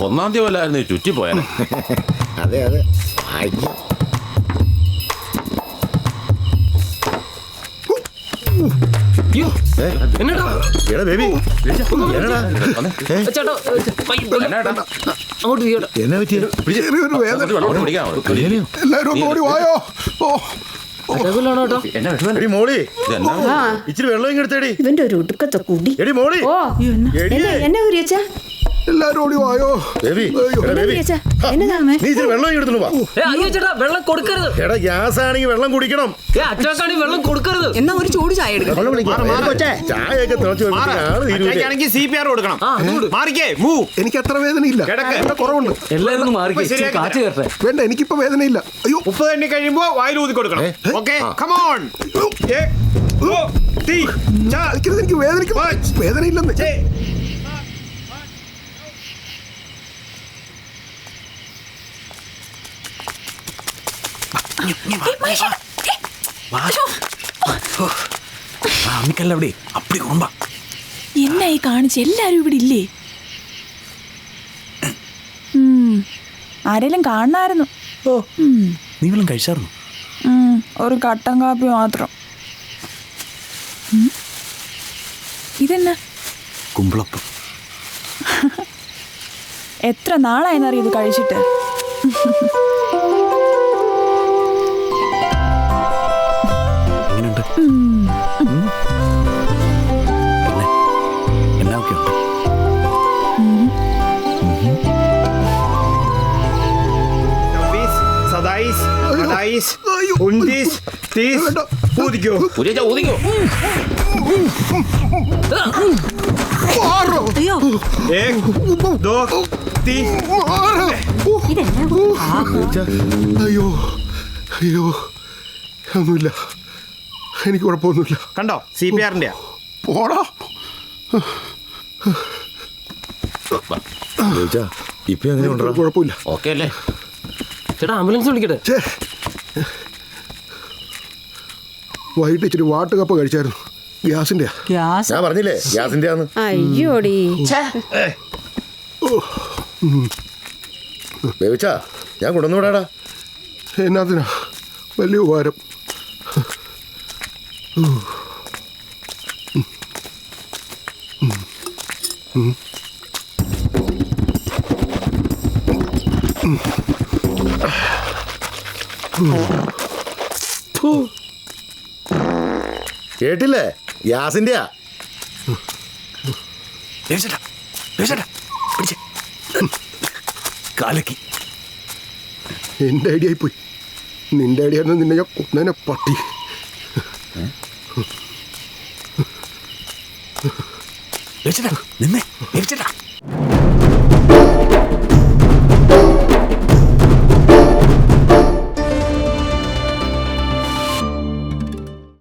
ഒന്നാം തീയതി വല്ലായിരുന്നു ചുറ്റി പോയാനെ. അതെ അതെ. ഇച്ചിരി വെള്ളം ഇങ്ങെടുത്തേടി. ഇവന്റെ ഒരു ഒടുക്കത്തെ കുടി. എല്ലാരും ഓടി വായോ. വെള്ളം കൊടുക്കരുത്. എടാ ഗ്യാസ് ആണെങ്കിൽ വെള്ളം കുടിക്കണം. വെള്ളം കൊടുക്കരുത്. എന്നാ ഒരു ചൂട് ചായ എടുക്കണം. ചായയൊക്കെ തിളച്ചു CPR കൊടുക്കണം. എനിക്ക് അത്ര വേദനയില്ല, കുറവുണ്ട്. എല്ലാവരും കാറ്റ് കയറട്ടെ. വേണ്ട, എനിക്കിപ്പോ വേദനയില്ല. അയ്യോ, ഉപ്പ് തന്നെ കഴിയുമ്പോ വായിൽ ഊതി കൊടുക്കണം. Okay, come on. എനിക്ക് വേദനിക്കും. വേദനയില്ലെന്ന്. എന്നായി കാണിച്ച് എല്ലാരും ഇവിടെ ഇല്ലേ? ആരെങ്കിലും കാണായിരുന്നു. നീ വല്ലതും കഴിച്ചായിരുന്നു? ഒരു കട്ടൻ കാപ്പി മാത്രം. ഇതെന്നാ? കുമ്പളപ്പം. എത്ര നാളായെന്നറിയോ ഇത് കഴിച്ചിട്ട്? എങ്ങനെയുണ്ട്? എല്ലാം ഒക്കെ ഉണ്ട്. ഊതിക്കോ. അയ്യോ അയ്യോ, ഒന്നുമില്ല, എനിക്ക് കുഴപ്പമൊന്നുമില്ല. കണ്ടോ, CPR-ന്റെ പോടാ. ഇപ്പൊ എങ്ങനെയുണ്ടോ? കുഴപ്പമില്ല. ഓക്കെ അല്ലേ ചേട്ടാ? ആംബുലൻസ് വിളിക്കട്ടെ. വൈകിട്ട് ഇച്ചിരി വാട്ട് കപ്പ കഴിച്ചായിരുന്നു. ഗ്യാസിന്റെ. ഗ്യാസ് ഞാൻ പറഞ്ഞില്ലേ ഗ്യാസിന്റെ ആണ്. അയ്യോടി. ബേബിച്ചാ, ഞാൻ കൊണ്ടുവന്നുവിടാടാ. എന്നാത്തിനാ? വലിയ ഉപകാരം. കേട്ടില്ലേ? ഗ്യാസിന്റെയാ. കാലക്കി. എന്റെ ഐഡിയ ആയിപ്പോയി. നിന്റെ ഐഡിയ ആയിരുന്നു. നിന്നെ ഞാൻ കൊന്നേനെ പട്ടി. നിന്നെ